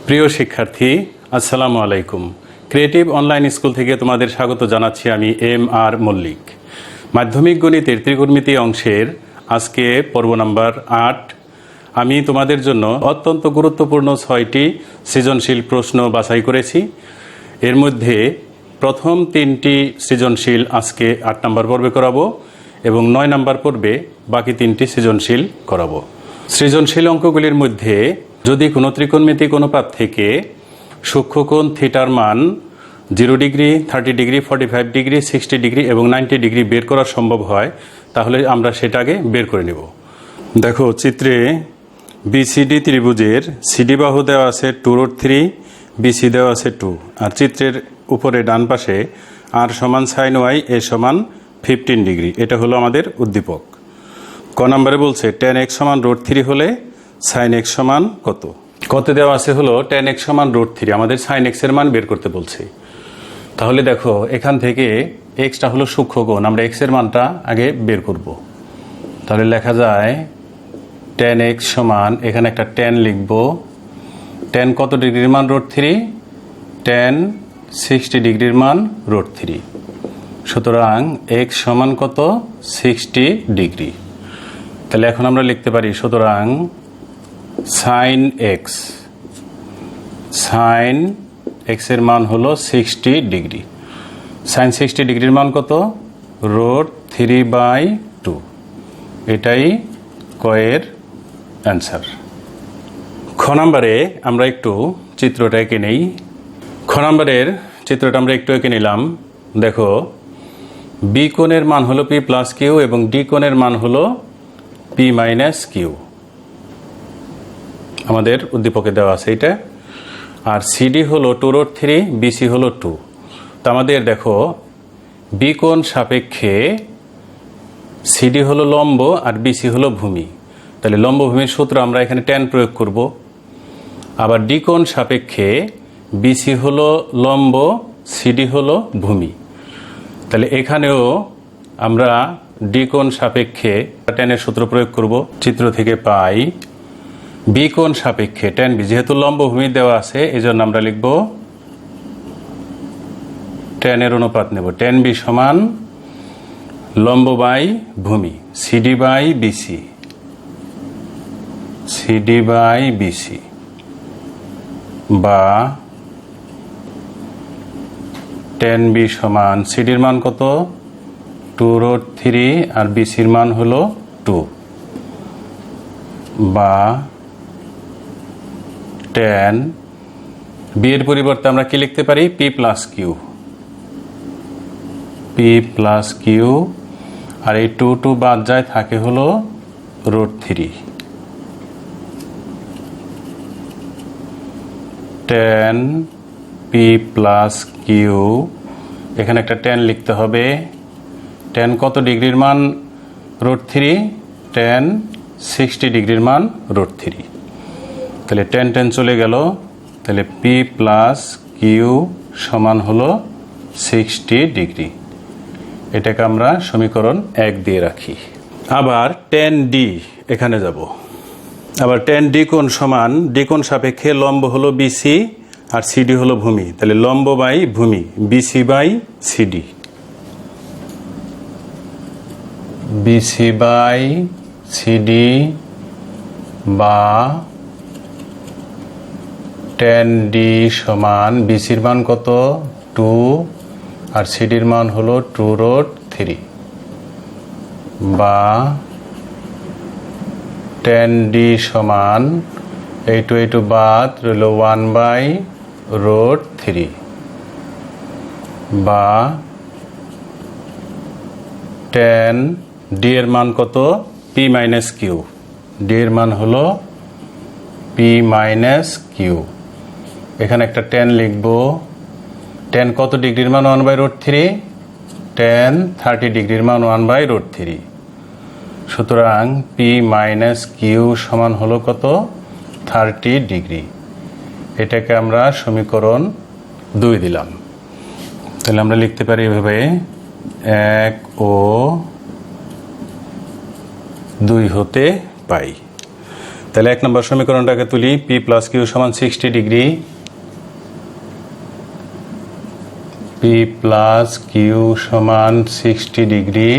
প্রিয় শিক্ষার্থী, আসসালামু আলাইকুম। ক্রিয়েটিভ অনলাইন স্কুল থেকে তোমাদের স্বাগত জানাচ্ছি আমি MR মল্লিক। মাধ্যমিক গণিতের ত্রিকোণমিতি অংশের আজকে পর্ব নাম্বার 8। আমি তোমাদের জন্য অত্যন্ত গুরুত্বপূর্ণ 6টি সৃজনশীল প্রশ্ন বাছাই করেছি। এর মধ্যে প্রথম 3টি সৃজনশীল আজকে 8 নম্বর পর্বে করাবো এবং 9 নম্বর পর্বে বাকি 3টি সৃজনশীল করাবো। সৃজনশীল অঙ্কগুলির মধ্যে যদি কোনো ত্রিকোণমিতিক অনুপাত থেকে সূক্ষ্মকোণ থিটার মান 0 ডিগ্রি, 30 ডিগ্রি, 45 ডিগ্রি, 60 ডিগ্রি এবং 90 ডিগ্রি বের করা সম্ভব হয়, তাহলে আমরা সেটা আগে বের করে নেব। দেখো, চিত্রে বিসিডি ত্রিভুজের সিডি বাহু দেওয়া আছে 2√3, বিসি দেওয়া আছে 2, আর চিত্রের উপরে ডান পাশে আর সমান সাইন ওয়াই, এ সমান 15 ডিগ্রি। এটা হলো আমাদের উদ্দীপক। ক নম্বরে বলছে tan x সমান √3 হলে sin x সমান কত? কত দেওয়া আছে হলো tan x সমান √3, আমাদের sin x এর মান বের করতে বলছে। তাহলে দেখো, এখান থেকে xটা হলো সূক্ষ্মকোণ, আমরা x এর মানটা আগে বের করব। তাহলে লেখা যায় tan x সমান, এখানে একটা tan লিখব। tan কত ডিগ্রির মান √3? tan 60 ডিগ্রির মান √3। সুতরাং x সমান কত? 60 ডিগ্রি। তাহলে এখন আমরা লিখতে পারি, সুতরাং sin x এর মান হলো 60 ডিগ্রি। sin 60 ডিগ্রির মান কত? √3/2। এটাই কয়ের অ্যান্সার। খ নম্বরে আমরা একটু চিত্রটা এঁকে নেই। খ নম্বরের চিত্রটা আমরা একটু এঁকে নিলাম। দেখো, বি কোণের মান হলো p+q এবং ডি কোণের মান হলো p-q। আমাদের উদ্দীপকে দেওয়া আছে এটা। আর সিডি হলো 2√3, বিসি হলো 2। তো আমাদের দেখো, বি কোণ সাপেক্ষে সিডি হলো লম্ব আর বিসি হলো ভূমি। তাহলে লম্ব ভূমির সূত্র আমরা এখানে tan প্রয়োগ করব। আবার ডি কোণ সাপেক্ষে বিসি হলো লম্ব, সিডি হলো ভূমি। তাহলে এখানেও আমরা ডি কোণ সাপেক্ষে ট্যানের সূত্র প্রয়োগ করব। চিত্র থেকে পাই বি কোণ সাপেক্ষে tan বি, যেহেতু লম্ব ভূমি দেওয়া আছে এই জন্য আমরা লিখব ট্যানের অনুপাত নেব। tan বি সমান লম্ব বাই ভূমি, CD by BC, CD by BC, বা tan বি সমান সিডির মান কত? 2√3 আর বিসির মান হলো 2, বা tan বি এর পরিবর্তে আমরা কি লিখতে পারি? p+q, p+q, আর এই 2 বাদ যায়, থাকে হলো √3। tan p+q, এখানে একটা tan লিখতে হবে। tan কত ডিগ্রির মান √3? tan 60 ডিগ্রির মান √3। তাহলে tan চলে গেল। তাহলে p+q সমান হলো 60 ডিগ্রি। এটাকে আমরা সমীকরণ 1 দিয়ে রাখি। আবার tan d এখানে যাব। আবার tan d কোণ সমান, ডি কোণ সাপেক্ষে লম্ব হলো বিসি আর সিডি হলো ভূমি। তাহলে লম্ব বাই ভূমি, BC by CD, BC by CD, বা tan ডি সমান বিসির মান কত? 2 আর সিডির মান হলো 2√3, বা tan ডি সমান এই 2 বাদ রইল 1/√3, বা tan ডি এর মান কত? p-q, ডি এর মান হলো p-q। এখানে একটা tan লিখব। tan কত ডিগ্রির মান? 1/√3। tan 30 ডিগ্রির মান 1/√3। সুতরাং p-q সমান হলো কত? 30 ডিগ্রি। এটাকে আমরা সমীকরণ 2 দিলাম। তাহলে আমরা লিখতে পারি এভাবে, 1 ও 2 হতে পাই। তাহলে 1 নম্বর সমীকরণটাকে তুলি, পি প্লাস কিউ সমান 60 ডিগ্রি, পি প্লাস কিউ সমান 60 ডিগ্রি।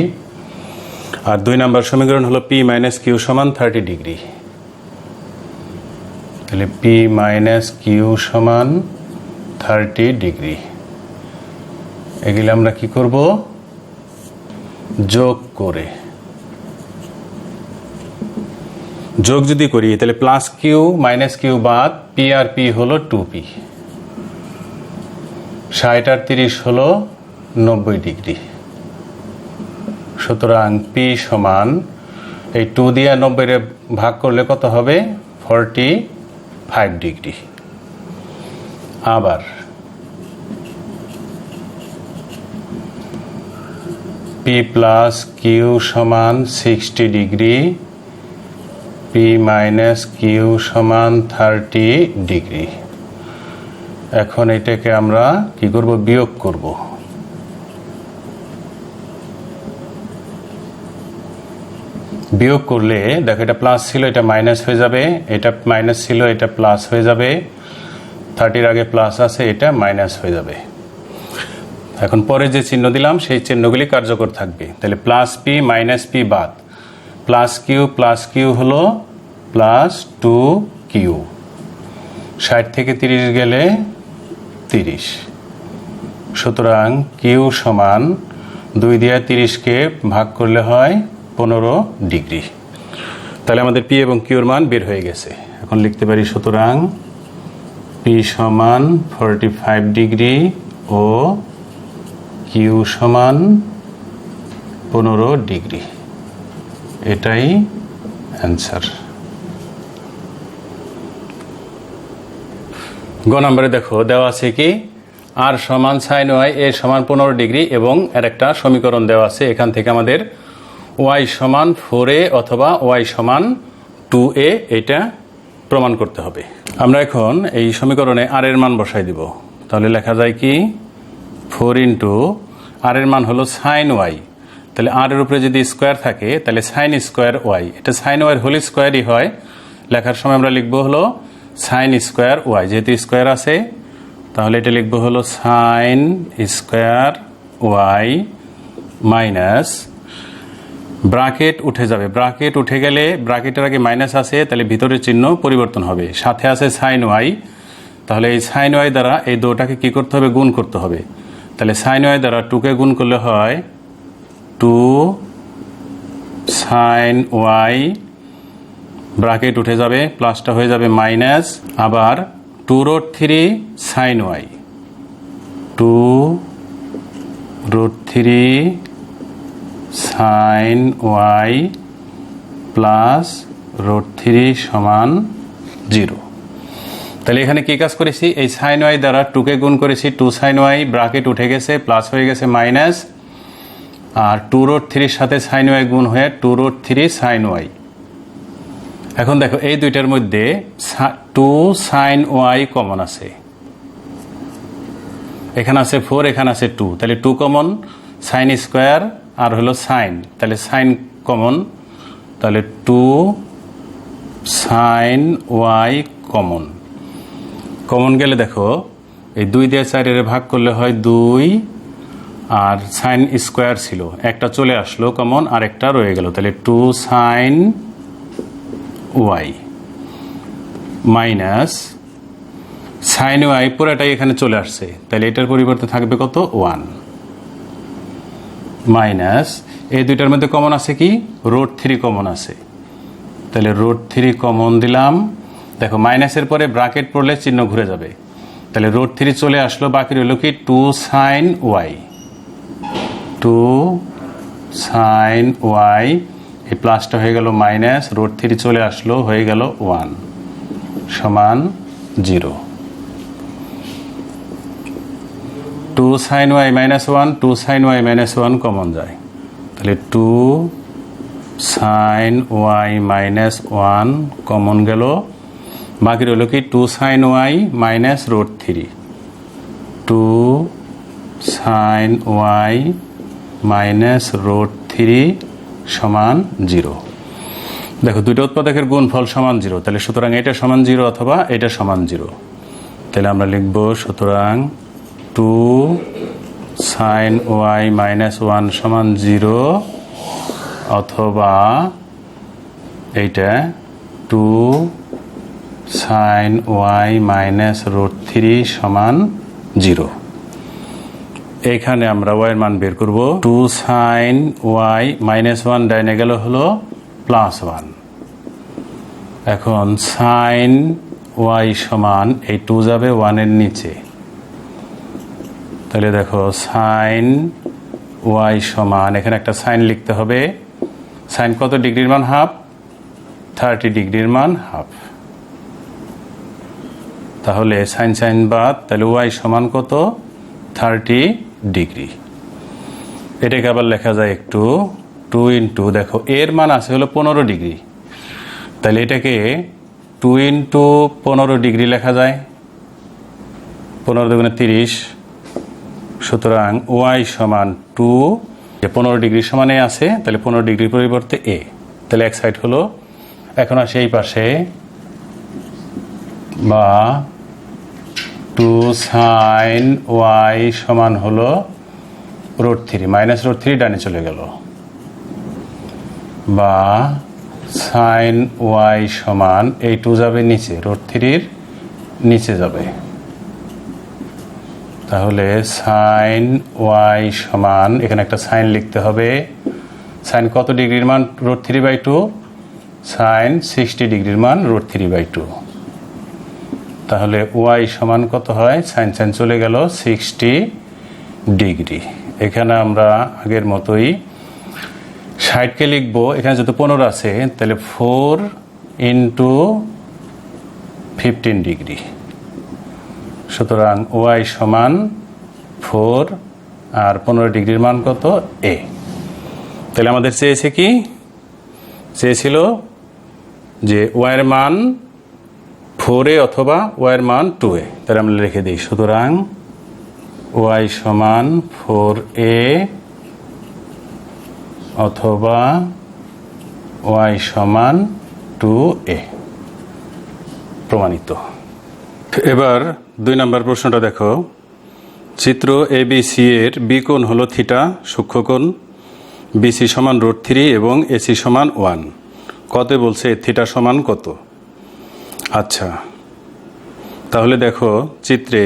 আর 2 নম্বর সমীকরণ হলো পি মাইনাস কিউ সমান 30 ডিগ্রি। তাহলে পি মাইনাস কিউ সমান 30 ডিগ্রি। এগুলো আমরা কি করব? যোগ করে, যোগ যদি করি তাহলে প্লাস কিউ মাইনাস কিউ বাদ, পি আর পি হলো 2p, 60 আর 30 হলো 90 ডিগ্রি। সুতরাং পি সমান এই 2 দিয়ে 90 ভাগ করলে কত হবে? 45 ডিগ্রি। আবার পি প্লাস কিউ সমান 60 ডিগ্রি, পি মাইনাস কিউ সমান 30 ডিগ্রি। এখন এটাকে আমরা কি করব? বিয়োগ করব। বিয়োগ করলে দেখো এটা প্লাস ছিল, এটা মাইনাস হয়ে যাবে, এটা মাইনাস ছিল, এটা প্লাস হয়ে যাবে, 30 আগে প্লাস আছে, এটা মাইনাস হয়ে যাবে। এখন পরে যে চিহ্ন দিলাম সেই চিহ্নগুলি কার্যকর থাকবে। তাহলে প্লাস পি মাইনাস পি বাদ, প্লাস কিউ হলো প্লাস 2q, 60 থেকে 30 গেলে 30। সুতরাং কিউ সমান 2 দিয়ে 30কে ভাগ করলে হয় 15 ডিগ্রি। তাহলে আমাদের পি এবং কিউর মান বের হয়ে গেছে। এখন লিখতে পারি সুতরাং পি সমান 45 ডিগ্রি ও কিউ সমান 15 ডিগ্রি। এটাই অ্যান্সার। গ নম্বরে দেখো দেওয়া আছে কি আর সমান সাইন ওয়াই এ সমান 15 ডিগ্রি এবং এর একটা সমীকরণ দেওয়া আছে। এখান থেকে আমাদের ওয়াই সমান 4a অথবা ওয়াই সমান 2a এটা প্রমাণ করতে হবে। আমরা এখন এই সমীকরণে আর এর মান বসাই দিব। তাহলে লেখা যায় কি 4 ইন্টু আর এর মান হলো সাইন ওয়াই, তাহলে আর এর উপরে যদি স্কোয়ার থাকে তাহলে সাইন স্কোয়ার ওয়াই, এটা সাইন ওয়াই হোল স্কোয়ারই হয়। লেখার সময় আমরা লিখবো হলো সাইন স্কোয়ার ওয়াই, যেহেতু স্কোয়ার আছে তাহলে এটা লিখবো হলো sine square Y minus bracket উঠে যাবে, ব্রাকেট উঠে গেলে ব্রাকেটের আগে মাইনাস আছে তাহলে ভিতরের চিহ্ন পরিবর্তন হবে, সাথে আছে সাইন ওয়াই, তাহলে এই সাইন ওয়াই দ্বারা এই দুটাকে কি করতে হবে? গুণ করতে হবে। তাহলে সাইন ওয়াই দ্বারা 2কে গুণ করলে হয় 2 সাইন ওয়াই, ব্রাকেট উঠে যাবে, প্লাসটা হয়ে যাবে মাইনাস, আবার 2√3 sine Y, 2√3 sine Y plus √3 সমান 0। তাহলে এখানে কি কাজ করেছি? এই সাইন ওয়াই দ্বারা 2কে গুণ করেছি, 2 সাইন ওয়াই, ব্রাকেট উঠে গেছে, প্লাস হয়ে গেছে মাইনাস, আর 2√3 সাথে সাইন ওয়াই গুণ হয়ে 2√3 সাইন ওয়াই। এখন দেখো এই দুইটার মধ্যে 2 সাইন ওয়াই কমন আছে, এখানে আছে 4, এখানে আছে 2, তাহলে 2 কমন, সাইন স্কোয়ার আর হলো সাইন, তাহলে সাইন কমন, তাহলে 2 সাইন ওয়াই কমন। কমন গেলে দেখো এই 2 দিয়ে 4 ভাগ করলে হয় 2, আর সাইন স্কোয়ার ছিল একটা চলে আসলো কমন, আর একটা রয়ে গেল, তাহলে 2 sine Y minus sine Y পুরোটাই এখানে চলে আসছে, তাহলে এটার পরিবর্তে থাকবে কত? 1 মাইনাস এই দুইটার মধ্যে কমন আছে কি? √3 কমন আছে, তাহলে √3 কমন দিলাম। দেখো মাইনাসের পরে ব্রাকেট পড়লে চিহ্ন ঘুরে যাবে, তাহলে √3 চলে আসলো, বাকি রইল কি 2 সাইন ওয়াই, 2 সাইন ওয়াই, এই প্লাসটা হয়ে গেল মাইনাস, √3 চলে আসলো, হয়ে গেল 1 সমান 0। 2 sine Y minus 1, 2 sine Y minus 1 common যায়, তাহলে 2 সাইন ওয়াই মাইনাস 1 কমন গেল, বাকি রইল কি 2 sine Y minus √3, 2 sine Y minus √3 সমান 0। দেখো দুটো উৎপাদকের গুণফল সমান 0, তাহলে সুতরাং এটা সমান 0 অথবা এটা সমান 0। তাহলে আমরা লিখব সুতরাং 2 sin y minus 1 সমান 0 অথবা এইটা 2 sin y minus √3 সমান 0। এখানে আমরা y এর মান বের করব। 2 sin y minus 1 ডাইনে গেল হলো +1। এখন sin y সমান এই 2 যাবে 1 এর নিচে, তাহলে দেখো sin y সমান এখানে একটা সাইন লিখতে হবে। সাইন কত ডিগ্রির মান হাফ? 30 ডিগ্রির মান হাফ। তাহলে সাইন সাইন বাদ, তাহলে y সমান কত? 30 ডিগ্রি। এটাকে আবার লেখা যায় একটু 2 ইন্টু, দেখো এর মান আছে হলো 15 ডিগ্রি, তাহলে এটাকে 2 ইন্টু 15 ডিগ্রি লেখা যায়। 15 দুগুণে 30, সুতরাং y সমান 2, 15 ডিগ্রি সমানে আছে, তাহলে 15 ডিগ্রির পরিবর্তে a, তাহলে এক সাইড হলো। এখন আসে এই পাশে, বা 2 sin y সমান হলো √3, মাইনাস √3 ডানে চলে গেল, বা sin y সমান এই 2 যাবে নিচে, √3 নিচে যাবে, তাহলে sin y সমান এখানে একটা সাইন লিখতে হবে। সাইন কত ডিগ্রির মান √3/2? সাইন 60 ডিগ্রির মান √3/2। তাহলে y সমান কত হয়? সাইন সাইন চলে গেল 60 ডিগ্রি। এখানে আমরা আগের মতোই 60কে লিখবো, এখানে যেহেতু 15 আছে তাহলে 4 ইন্টু 15 ডিগ্রি, সুতরাং y সমান 4 আর 15 ডিগ্রির মান কত? a। তাহলে আমাদের চেয়েছে কি? চেয়েছিল যে y এর মান 4a অথবা y এর মান 2a। তাহলে আমরা লিখে দিই, সুতরাং y সমান 4a অথবা y সমান 2a, প্রমাণিত। এবার 2 নম্বর প্রশ্নটা দেখো। চিত্র ABC এর বি কোণ হলো থিটা, সূক্ষ্মকোণ BC সমান √3 এবং AC সমান 1। কত বলছে থিটা সমান কত? আচ্ছা, তাহলে দেখো চিত্রে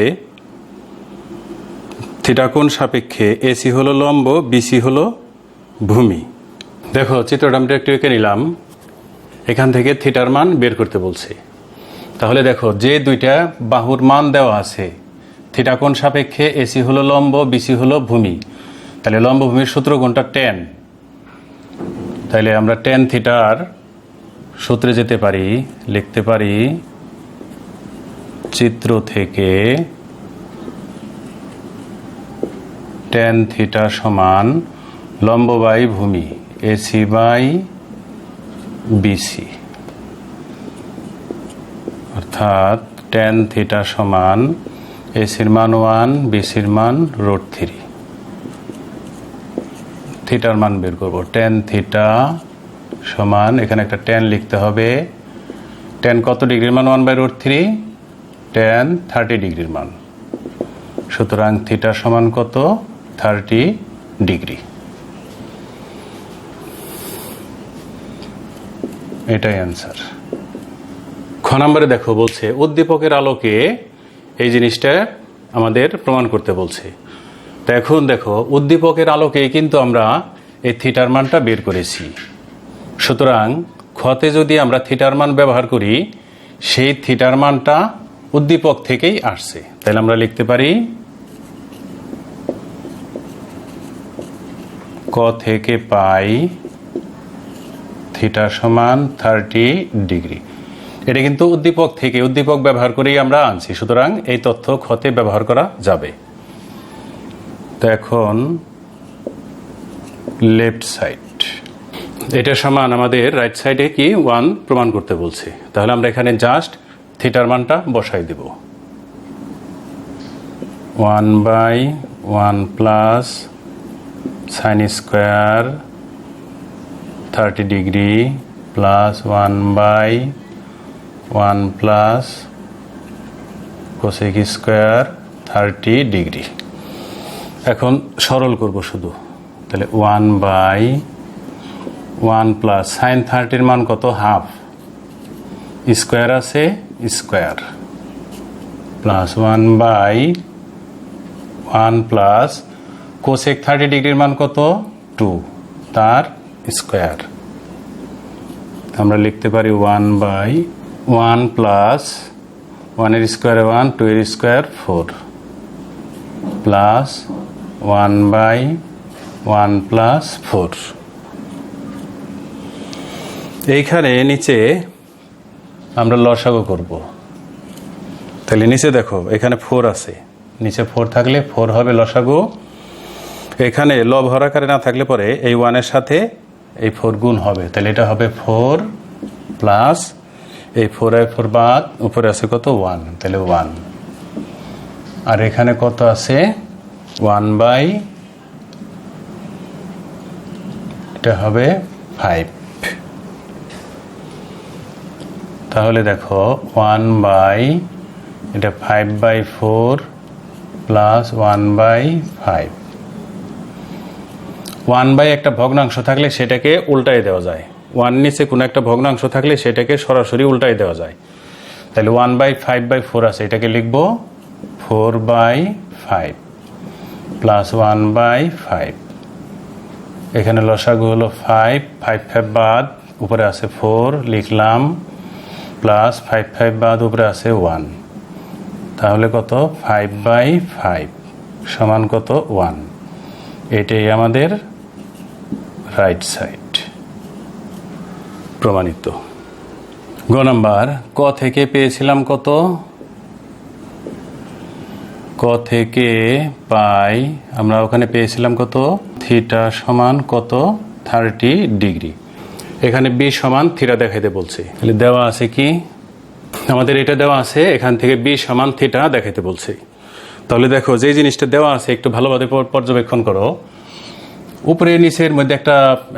থিটা কোণ সাপেক্ষে AC হলো লম্ব, BC হলো ভূমি। দেখো চিত্রটা আমরা একটু এঁকে নিলাম, এখান থেকে থিটার মান বের করতে বলছে। তাহলে দেখো যে দুইটা বাহুর মান দেওয়া আছে, থিটা কোণ সাপেক্ষে AC হলো লম্ব, BC হলো ভূমি, তাহলে লম্ব ভূমির সূত্র কোনটা? tan। তাহলে আমরা tan থিটার সূত্রে যেতে পারি, লিখতে পারি চিত্র থেকে tan থিটা সমান লম্ব বাই ভূমি AC বাই BC, অর্থাৎ tan থিটা সমান এসির মান 1, বিসির মান √3। থিটার মান বের করব। tan থিটা সমান এখানে একটা tan লিখতে হবে। tan কত ডিগ্রির মান? 1/√3। tan 30 ডিগ্রির মান, সুতরাং থিটা সমান কত? 30 ডিগ্রি। এটাই অ্যান্সার। খ নম্বরে দেখো বলছে উদ্দীপকের আলোকে এই জিনিসটা আমাদের প্রমাণ করতে বলছে। তো এখন দেখো উদ্দীপকের আলোকে কিন্তু আমরা এই থিটার মানটা বের করেছি, সুতরাং খতে যদি আমরা থিটার মান ব্যবহার করি, সেই থিটার মানটা উদ্দীপক থেকেই আসছে। তাহলে আমরা লিখতে পারি ক থেকে পাই থিটা সমান 30 ডিগ্রি। এটা কিন্তু উদ্দীপক থেকে, উদ্দীপক ব্যবহার করেই আমরা আনছি, সুতরাং এই তথ্য খতে ব্যবহার করা যাবে। তো এখন লেফট সাইড, এটা সমান আমাদের রাইট সাইডে কি 1 প্রমাণ করতে বলছে। তাহলে আমরা এখানে জাস্ট থিটার মানটা বসাই দেব। 1/1 plus sine square 30 degree plus 1/1 plus cosec square 30 degree. এখন সরল করব শুধু, তাহলে 1/1 প্লাস সাইন 30 মান কত, হাফ, স্কোয়ার আছে স্কোয়ার, প্লাস 1/1 প্লাস কোসেক 30 ডিগ্রির মান কত, 2, তার স্কোয়ার। আমরা লিখতে পারি 1/1 প্লাস 1 এর স্কোয়ারে 1, 2 এর স্কোয়ার 4, প্লাস 1/1 প্লাস 4। এইখানে নিচে আমরা লসাগু করব, তাহলে নিচে দেখো এখানে 4 আছে, নিচে 4 থাকলে 4 হবে লসাগু। এখানে লব হরাকারে না থাকলে পরে এই 1 এর সাথে এই 4 গুণ হবে, তাহলে এটা হবে 4 প্লাস এই 4/4 বাদ, উপরে আছে কত 1, তাহলে 1, আর এখানে কত আছে 1/, এটা হবে 5। তাহলে দেখো 1/, এটা 5/4 প্লাস 1/5। 1/, একটা ভগ্নাংশ থাকলে সেটাকে উল্টাই দেওয়া যায়, 1 নিচে কোনো একটা ভগ্নাংশ থাকলে সেটাকে সরাসরি উল্টাই দেওয়া যায়। তাহলে 1/5/4 আছে, এটাকে লিখব 4/5 প্লাস 1/5। এখানে লসাগু হলো 5, 5 বাদ, উপরে আছে 4 লিখলাম, প্লাস 5 বাদ, উপরে আছে 1, তাহলে কত 5/5 সমান কত 1। এটাই আমাদের রাইট সাইড, প্রমাণিত। গ নাম্বার, ক থেকে পেয়েছিলাম কত, ক থেকে পাই আমরা ওখানে পেয়েছিলাম কত, থিটা সমান কত 30 ডিগ্রি। এখানে বি সমান থিটা দেখাইতে বলছে, তাহলে দেওয়া আছে কি, আমাদের এটা দেওয়া আছে, এখান থেকে বি সমান থিটা দেখাইতে বলছে। তাহলে দেখো যে জিনিসটা দেওয়া আছে একটু ভালোভাবে পর্যবেক্ষণ করো, উপরে নিচের মধ্যে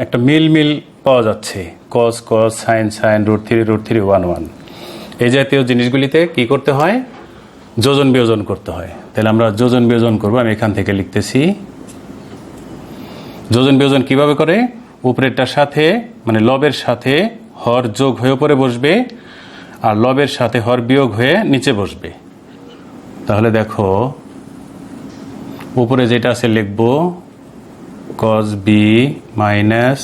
একটা মিল পাওয়া যাচ্ছে, কস কস, সাইন সাইন, √3 1 1। এই জাতীয় জিনিসগুলিতে কি করতে হয়, যোজন বিয়োজন করতে হয়। তাহলে আমরা যোজন বিয়োজন করবো, আমি এখান থেকে লিখতেছি। যোজন বিয়োজন কিভাবে করে, উপরেরটার সাথে মানে লবের সাথে হর যোগ হয়ে উপরে বসবে, আর লবের সাথে হর বিয়োগ হয়ে নিচে বসবে। তাহলে দেখো উপরে যেটা আছে লিখবো cos b minus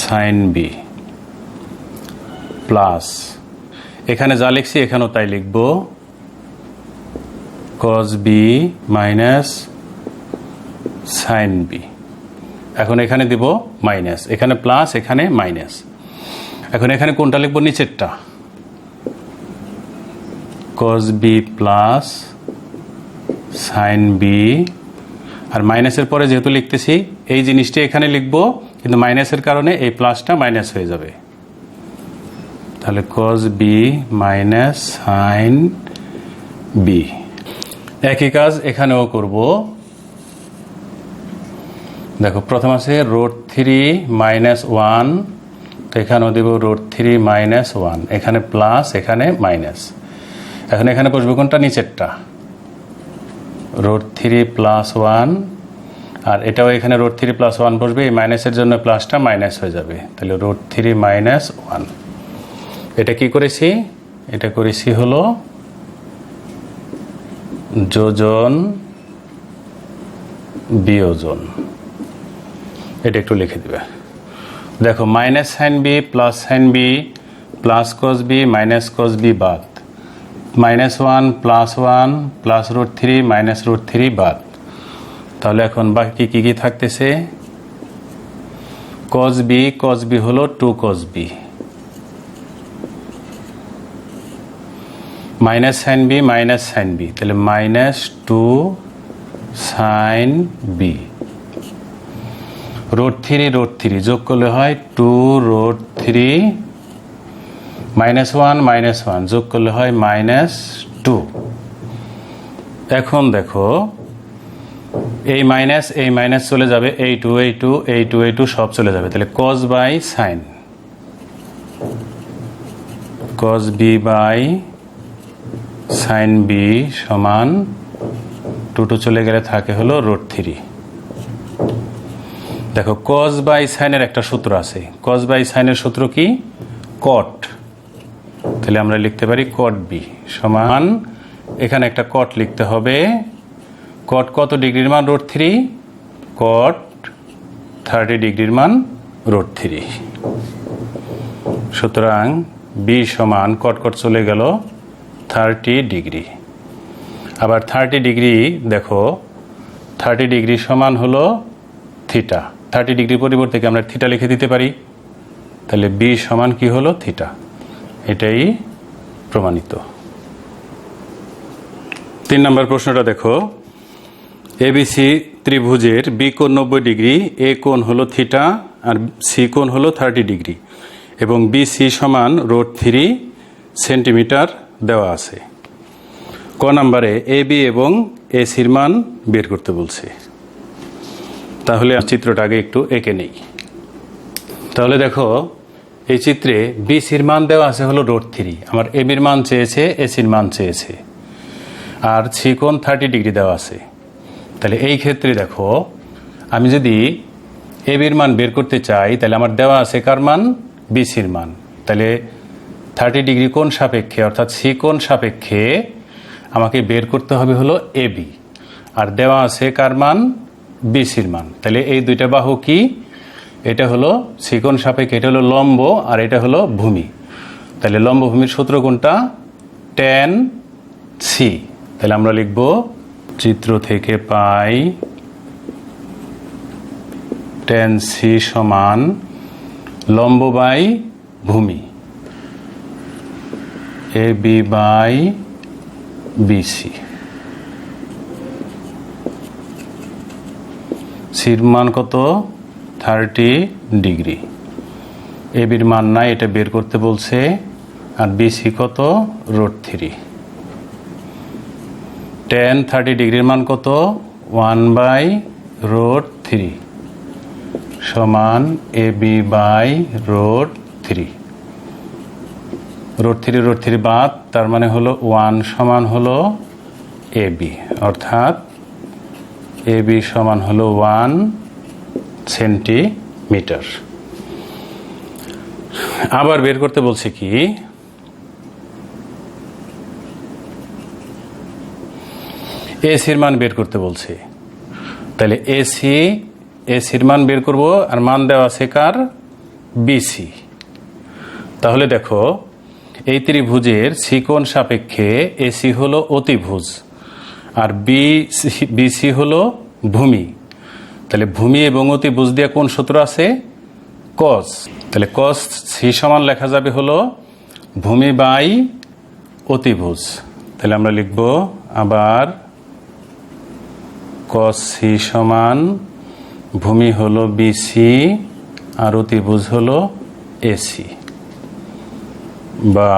sign b plus, এখানে যা লিখছি এখানেও তাই লিখবো, cos b minus sign b। এখন এখানে দিব মাইনাস, এখানে প্লাস, এখানে মাইনাস। এখন এখানে কোনটা লিখবো, নিচেরটা, cos b plus sign b, আর মাইনাসের পরে যেহেতু লিখতেছি এই জিনিসটি এখানে লিখবো, কিন্তু মাইনাসের কারণে এই প্লাসটা মাইনাস হয়ে যাবে। তাহলে cos b minus sign b। একই কাজ এখানেও করব। দেখো প্রথম আছে √3 মাইনাস 1, তো এখানেও দেব √3 মাইনাস 1, এখানে প্লাস, এখানে মাইনাস। এখন এখানে বসবে কোনটা, নিচেরটা, √3 প্লাস 1, আর এটাও এখানে √3 প্লাস 1 বসবে, এই মাইনাসের জন্য প্লাসটা মাইনাস হয়ে যাবে, তাহলে √3 মাইনাস 1। এটা কি করেছি, এটা করেছি হলো যোজন বিয়োজন। এটা একটু লিখে দিবে। দেখো minus sine B plus sine B plus cos b minus cos b বাদ, -1 প্লাস 1 প্লাস √3 মাইনাস √3 বাদ। তাহলে এখন বাকি কি কি থাকতেছে, cos b হলো 2 cos b, minus sine B তাহলে -2 সাইন বি, √3 যোগ করলে হয় 2 √3, -1 যোগ করলে হয় -2। এখন দেখো এই মাইনাস চলে যাবে, এই টু সব চলে যাবে, তাহলে cos by sine cos b by sin b সমান 2 চলে গেলে থাকে হলো √3। দেখো cos বাই sin এর একটা সূত্র আছে। cos বাই sin এর সূত্র কি? cot। তাহলে আমরা লিখতে পারি cot b সমান, এখানে একটা cot লিখতে হবে। cot কত ডিগ্রির মান? √3। cot 30 ডিগ্রির মান √3। সুতরাং b সমান cot cot চলে গেল 30 ডিগ্রি। আবার 30 ডিগ্রি দেখো, 30 ডিগ্রি সমান হলো থিটা। 30 ডিগ্রির পরিবর্তে কি আমরা থিটা লিখে দিতে পারি? তাহলে b সমান কি হলো? থিটা। এটাই প্রমাণিত। 3 নম্বর প্রশ্নটা দেখো, এবিসি ত্রিভুজের বি কোণ 90 ডিগ্রি, এ কোণ হলো থিটা আর সি কোণ হলো 30 ডিগ্রি এবং বিসি সমান √3 সেন্টিমিটার দেওয়া আছে। ক নম্বরে এ বি এবং এ সির মান বের করতে বলছে। তাহলে চিত্রটা আগে একটু এঁকে নেই। তাহলে দেখো, এই চিত্রে বিসির মান দেওয়া আছে হলো √3, আমার এ বির মান চেয়েছে, এ সির মান চেয়েছে, আর সি কোণ 30 ডিগ্রি দেওয়া আছে। তাহলে এই ক্ষেত্রে দেখো, আমি যদি এ বির মান বের করতে চাই তাহলে আমার দেওয়া আছে কার মান? বিসির মান। তাহলে 30 ডিগ্রি কোণ সাপেক্ষে অর্থাৎ সি কোণ সাপেক্ষে আমাকে বের করতে হবে হলো এ বি, আর দেওয়া আছে কার মান? বিসির মান। তাহলে এই দুইটা বাহু কি? এটা হলো সি কোণ সাপেক্ষে, এটা হলো লম্ব আর এটা হলো ভূমি। তাহলে লম্ব ভূমির সূত্র কোনটা? tan C. তাহলে আমরা লিখব চিত্র থেকে পাই tan সি সমান লম্ব বাই ভূমি এ বি বাই বিসি। সির মান কত? 30 ডিগ্রি। এ বির মান নাই, এটা বের করতে বলছে। আর বিসি কত? √3। tan 30 ডিগ্রির মান কত? 1/√3 সমান এ বি বাই √3। √3 বাদ, তার মানে হলো 1 সমান হলো এ বি, অর্থাৎ এ বি সমান হলো 1 সেন্টিমিটার। আবার বের করতে বলছে কি? এসির মান বের করতে বলছে। তাহলে এসির মান বের করব, আর মান দেওয়া আছে কার? বিসি। তাহলে দেখো, এই ত্রিভুজের সি কোণ সাপেক্ষে এসি হলো অতিভুজ আর বিসি হলো ভূমি। তাহলে ভূমি এবং অতিভুজ দিয়ে কোন সূত্র আছে? cos। তাহলে cos সি সমান লেখা যাবে হলো ভূমি বাই অতিভুজ। তাহলে আমরা লিখব আবার cos সি সমান ভূমি হলো বিসি আর অতিভুজ হলো এসি, বা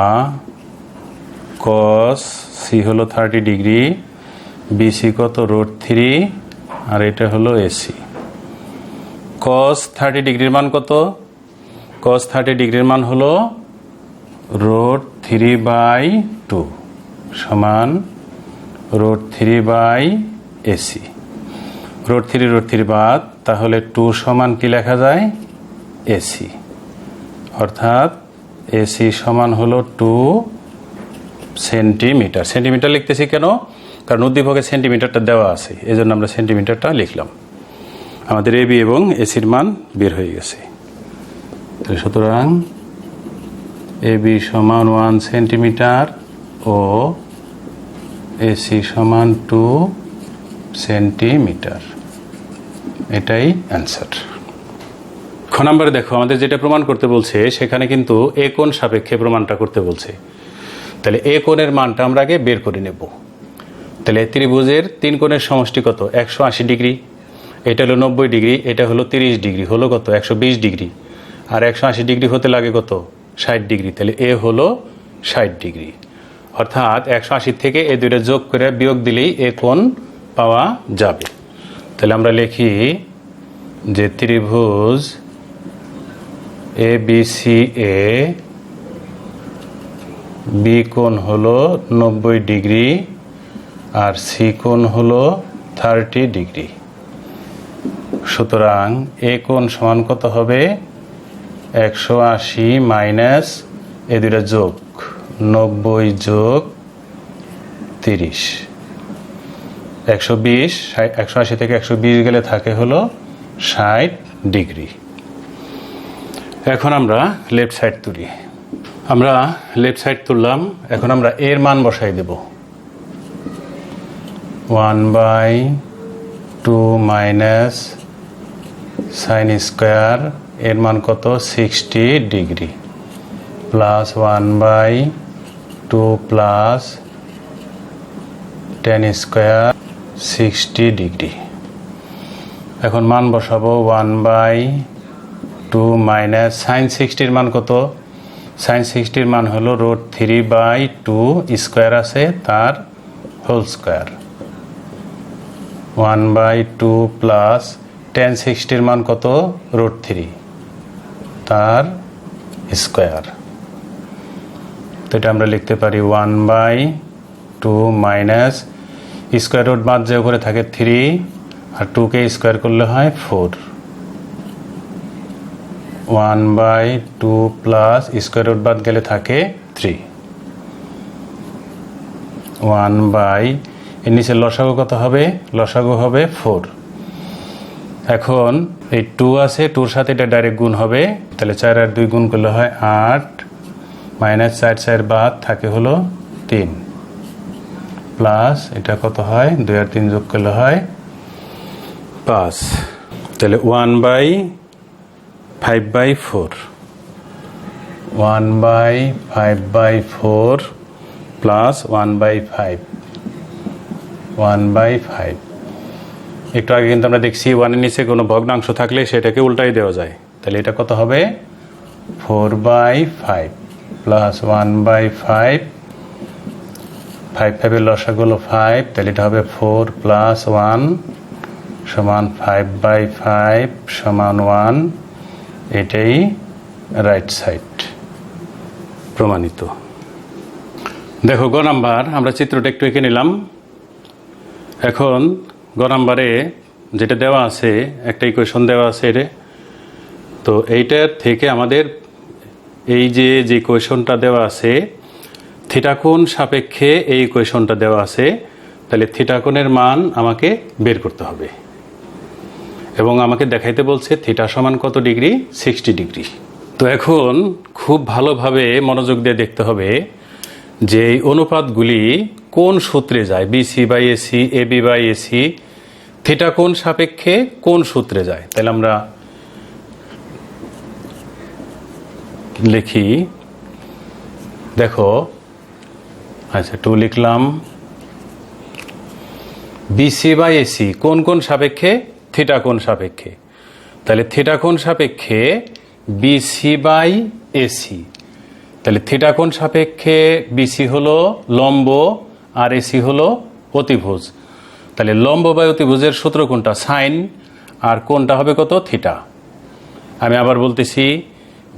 cos সি হলো 30 ডিগ্রি, বিসি কত? √3 আর এটা হলো এসি। cos 30 ডিগ্রির মান কত? cos 30 ডিগ্রির মান হলো √3/2 সমান √3/এসি। √3 বাদ, তাহলে 2 সমান কি লেখা যায়? এসি। অর্থাৎ এসি সমান হলো 2 সেন্টিমিটার। সেন্টিমিটার লিখতেছি কেন? কারণ উদ্দীপকে সেন্টিমিটারটা দেওয়া আছে, এই জন্য আমরা সেন্টিমিটারটা লিখলাম। আমাদের এ বি এবং এসির মান বের হয়ে গেছে। সুতরাং এ বি সমান 1 সেন্টিমিটার ও এসি সমান 2 সেন্টিমিটার। এটাই অ্যান্সার। খ নম্বরে দেখো, আমাদের যেটা প্রমাণ করতে বলছে সেখানে কিন্তু এ কোণ সাপেক্ষে প্রমাণটা করতে বলছে। তাহলে এ কোণের মানটা আমরা আগে বের করে নেব। তাহলে ত্রিভুজের 3 কোণের সমষ্টি কত? 180 ডিগ্রি। এটা হলো 90 ডিগ্রি, এটা হলো 30 ডিগ্রি, হলো কত? 120 ডিগ্রি। আর 180 ডিগ্রি হতে লাগে কত? 60 ডিগ্রি। তাহলে এ হলো 60 ডিগ্রি। অর্থাৎ 180 থেকে এই দুইটা যোগ করে বিয়োগ দিলেই এ কোণ পাওয়া যাবে। তাহলে আমরা লিখি যে ত্রিভুজ A B C A B কোণ হলো 90 ডিগ্রি আর সি কোণ হলো 30 ডিগ্রি। সুতরাং এ কোণ সমান কত হবে? 180 মাইনাস এ দুইটা যোগ 90 যোগ 30, 120। 180 থেকে 120 গেলে থাকে হলো 60 ডিগ্রি। এখন আমরা লেফট সাইড তুলি। আমরা লেফট সাইড তুললাম, এখন আমরা এর মান বসাই দেব। 1/2 মাইনাস সাইন স্কোয়ার, এর মান কত? 60 degree, plus 1/2 plus tan square 60 degree. এখন মান বসাবো 1/2 মাইনাস সাইন 60-র মান কত? সাইন 60-র মান হলো √3/2 স্কোয়ার আছে তার হোল স্কোয়ার, 1/2 প্লাস tan 60-র মান কত? √3 তার স্কোয়ার। তো এটা আমরা লিখতে পারি 1/2 মাইনাস স্কোয়ার রুট বাদ যে উপরে থাকে 3 আর 2কে স্কোয়ার করলে হয় 4, 1/2 প্লাস স্কোয়ার রুট বাদ গেলে থাকে 3, 1/, এর নিচে লসাগু কত হবে? লসাগু হবে 4। এখন এই 2 আছে, 2-র সাথে এটা ডাইরেক্ট গুণ হবে, তাহলে 4 আর 2 গুণ করলে হয় 8, মাইনাস 4 বাদ থাকে হলো 3, প্লাস এটা কত হয়? 2 আর 3 যোগ করলে হয় 5। তাহলে 1/5/4, 1/5/4 প্লাস 1/5। একটু আগে কিন্তু আমরা দেখছি 1-এর নিচে কোনো ভগ্নাংশ থাকলে সেটাকে উল্টাই দেওয়া যায়। তাহলে এটা কত হবে? 4/5 প্লাস 1/5, 5/5 লসাগু হলো 5, তাহলে এটা হবে 4 প্লাস 1 সমান 5/5 সমান 1। এটাই রাইট সাইড, প্রমাণিত। দেখো গ নাম্বার, আমরা চিত্রটা একটু এঁকে নিলাম। এখন গ নাম্বারে যেটা দেওয়া আছে, একটা ইকুয়েশন দেওয়া আছে এটা, তো এইটার থেকে আমাদের এই যে ইকুয়েশনটা দেওয়া আছে থিটা কোণ সাপেক্ষে এই ইকুয়েশনটা দেওয়া আছে, তাহলে থিটা কোণের মান আমাকে বের করতে হবে এবং আমাকে দেখাইতে বলছে থিটা সমান কত ডিগ্রি? 60 ডিগ্রি। তো এখন খুব ভালোভাবে মনোযোগ দিয়ে দেখতে হবে যে এই অনুপাতগুলি কোন সূত্রে যায়। BC/AC, AB/AC থিটা কোণ সাপেক্ষে কোন সূত্রে যায়? তাহলে আমরা লিখি, দেখো, আচ্ছা 2 লিখলাম। BC/AC কোন কোন সাপেক্ষে? থিটা কোণ সাপেক্ষে। তাহলে থিটা কোণ সাপেক্ষে BC/AC, তাহলে থিটা কোণ সাপেক্ষে BC হলো লম্ব আর AC হলো অতিভুজ। তাহলে লম্ব বা অতিভুজের সূত্র কোনটা? সাইন, আর কোনটা হবে কত? থিটা। আমি আবার বলতেছি,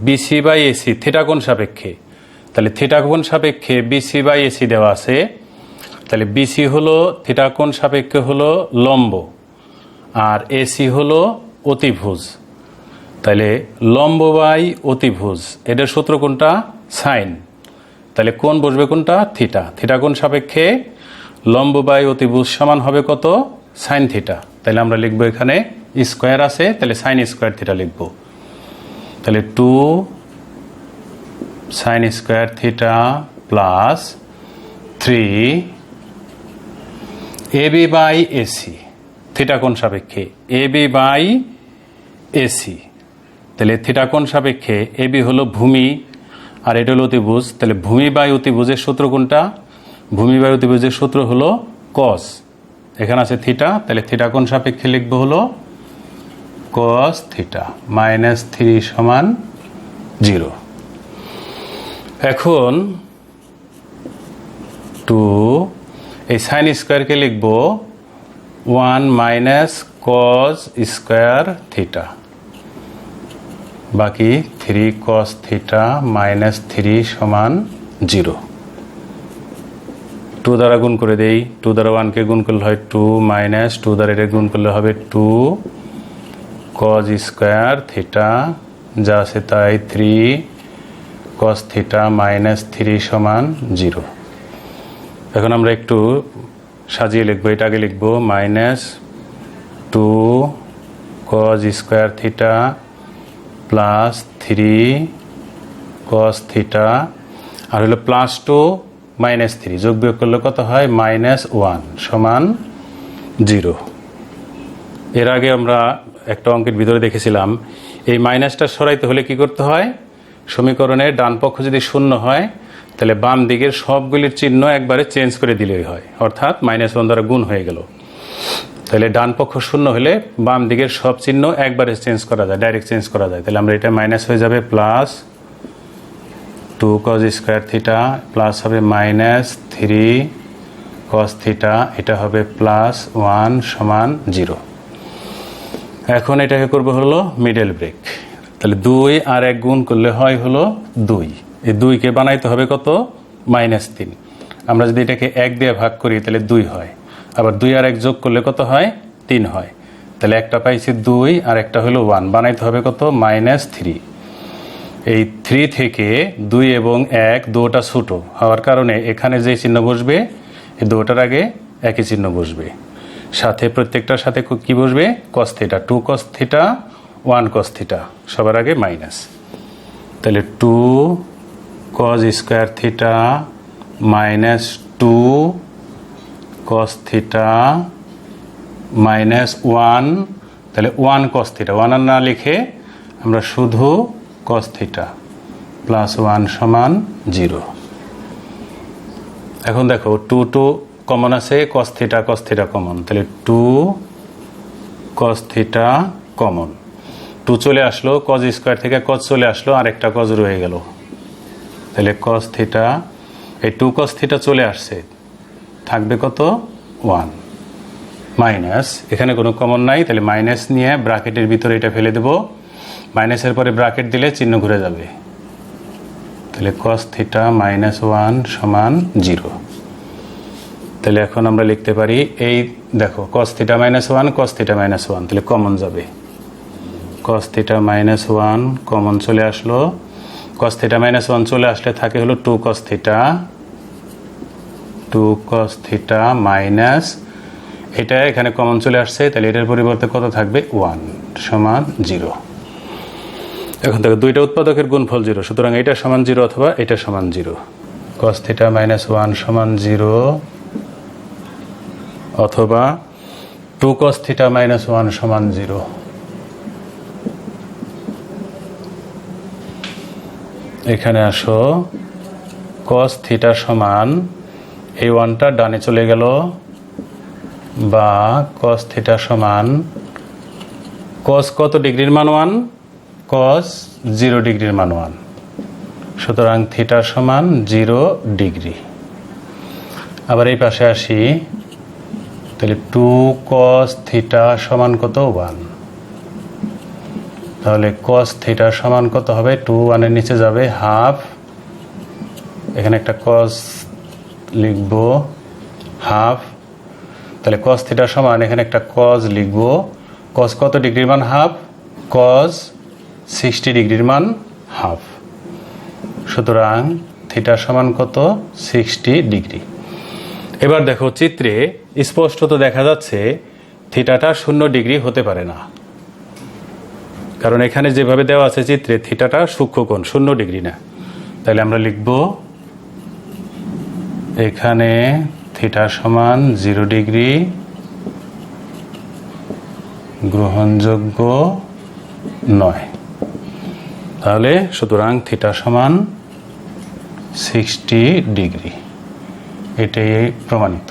BC/AC থিটা কোণ সাপেক্ষে, তাহলে থিটা কোণ সাপেক্ষে BC/AC দেওয়া আছে, তাহলে BC হলো থিটা কোণ সাপেক্ষে হলো লম্ব আর AC হলো অতিভুজ। তাহলে লম্ব বাই অতিভুজ এটার সূত্র কোনটা? সাইন। তাহলে কোণ বসবে কোনটা? থিটা। থিটা কোণ সাপেক্ষে লম্ব বাই অতিভুজ সমান হবে কত? Sine theta. তাহলে আমরা লিখবো, এখানে স্কোয়ার আছে, তাহলে সাইন স্কোয়ার থিটা লিখবো। তাহলে 2 sine square theta plus 3 AB/AC theta কোণ সাপেক্ষে AB/AC। তাহলে থিটা কোণ সাপেক্ষে AB হলো ভূমি আর এটা হলো অতিভুজ, তাহলে ভূমি বাই অতিভুজের সূত্র কোনটা? ভূমি বাই অতিভুজের সূত্র হলো কস। এখানে আছে থিটা, তাহলে থিটা কোণ সাপেক্ষে লিখবো হলো কস থিটা, -3 সমান 0। এখন 2 এই সাইন স্কোয়ারকে লিখবো 1 মাইনাস কস স্কোয়ার থিটা, বাকি 3 cos থিটা -3 সমান 0। 2 দ্বারা গুণ করে দেই, 2 দ্বারা 1কে গুণ করলে হয় 2 মাইনাস 2 দ্বারা এটা গুণ করলে হবে 2 cos স্কোয়ার থিটা, যা আছে তাই 3 cos থিটা মাইনাস 3 সমান 0। এখন আমরা একটু সাজিয়ে লিখবো, এটা আগে লিখবো minus 2 cos square theta plus 3 cos theta, আর হলো প্লাস 2 মাইনাস 3 যোগ বিয়োগ করলে কত হয় মাইনাস 1 সমান 0। এর আগে আমরা একটা অঙ্কের ভিতরে দেখেছিলাম এই মাইনাসটা সরাইতে হলে কি করতে হয়, সমীকরণের ডান পক্ষ যদি শূন্য হয় তাহলে বাম দিকের সবগুলির চিহ্ন একবারে চেঞ্জ করে দিলেই হয়, অর্থাৎ -1 দ্বারা গুণ হয়ে গেল। তাহলে ডান পক্ষ শূন্য হলে বাম দিকের সব চিহ্ন একবারে চেঞ্জ করা যায়, ডাইরেক্ট চেঞ্জ করা যায়। তাহলে আমরা এটা মাইনাস হয়ে যাবে plus 2 cos square theta plus হবে মাইনাস 3 cos থিটা, এটা হবে প্লাস 1 সমান 0। এখন এটাকে করব হলো মিডল ব্রেক। তাহলে 2 আর 1 গুণ করলে হয় হলো 2, এই 2কে বানাইতে হবে কত -3। আমরা যদি এটাকে 1 দিয়ে ভাগ করি তাহলে 2 হয়, আবার 2 আর 1 যোগ করলে কত হয় 3 হয়। তাহলে একটা পাইছি 2 আর একটা হলো 1, বানাইতে হবে কত -3। এই 3 থেকে 2 এবং 1 দুটোটা ছোট হওয়ার কারণে এখানে যে চিহ্ন বসবে এই দুটোটার আগে একই চিহ্ন বসবে, সাথে প্রত্যেকটার সাথে কি বসবে cos theta, 2 cos theta 1 cos theta, সবার আগে মাইনাস। তাহলে 2 cos square theta minus 2 cos theta minus 1, তাহলে 1 cos থিটা, 1 আর না লিখে আমরা শুধু cos থিটা প্লাস 1 সমান 0। এখন দেখো 2 কমন আছে, cos থিটা কমন, তাহলে 2 cos থিটা কমন, 2 চলে আসলো, cos স্কোয়ার থেকে cos চলে আসলো, আর একটা cos রয়ে গেল। তাহলে cos থিটা, এই 2 cos থিটা চলে আসছে, থাকবে কত 1 মাইনাস, এখানে কোনো কমন নাই, তাহলে মাইনাস নিয়ে ব্র্যাকেটের ভিতরে এটা ফেলে দেব, মাইনাসের পরে ব্র্যাকেট দিলে চিহ্ন ঘুরে যাবে। তাহলে cos থিটা মাইনাস 1 সমান 0। তাহলে এখন আমরা লিখতে পারি, এই দেখো cos theta minus 1 cos theta minus 1, তাহলে কমন যাবে, cos থিটা মাইনাস 1 কমন চলে আসলো, cos থিটা মাইনাস 1 চলে আসলে থাকে হলো 2 cos থিটা মাইনাস, এটা এখানে কমন চলে আসছে, তাহলে এটার পরিবর্তে কত থাকবে 1 সমান 0। এখন দেখো দুইটা উৎপাদকের গুণফল 0, সুতরাং এটা সমান 0 অথবা এটা সমান 0। cos থিটা মাইনাস 1 সমান 0 অথবা 2 cos থিটা মাইনাস 1 সমান 0। এখানে আসো, cos থিটা সমান এই 1টা ডানে চলে গেল, বা cos থিটা সমান cos কত ডিগ্রির মান 1, cos 0 ডিগ্রির মান 1, সুতরাং থিটা সমান 0 ডিগ্রি। আবার এই পাশে আসি, তাহলে 2 cos থিটা সমান কত 1, তাহলে cos থিটা সমান কত হবে 2 1 এর নিচে যাবে হাফ, এখানে একটা cos লিখবো হাফ, তাহলে cos থিটা সমান এখানে একটা cos লিখবো, cos কত ডিগ্রির মান হাফ, cos 60 ডিগ্রির মান হাফ, সুতরাং থিটা সমান কত 60 ডিগ্রি। এবার দেখো চিত্রে স্পষ্টত দেখা যাচ্ছে থিটাটা 0 ডিগ্রি হতে পারে না, কারণ এখানে যেভাবে দেওয়া আছে চিত্রে থিটাটা সূক্ষ্মকোণ, 0 ডিগ্রি না। তাহলে আমরা লিখব এখানে থিটা সমান 0 ডিগ্রি গ্রহণযোগ্য নয়, তাহলে সুতরাং থিটা সমান 60 ডিগ্রি, এটাই প্রমাণিত।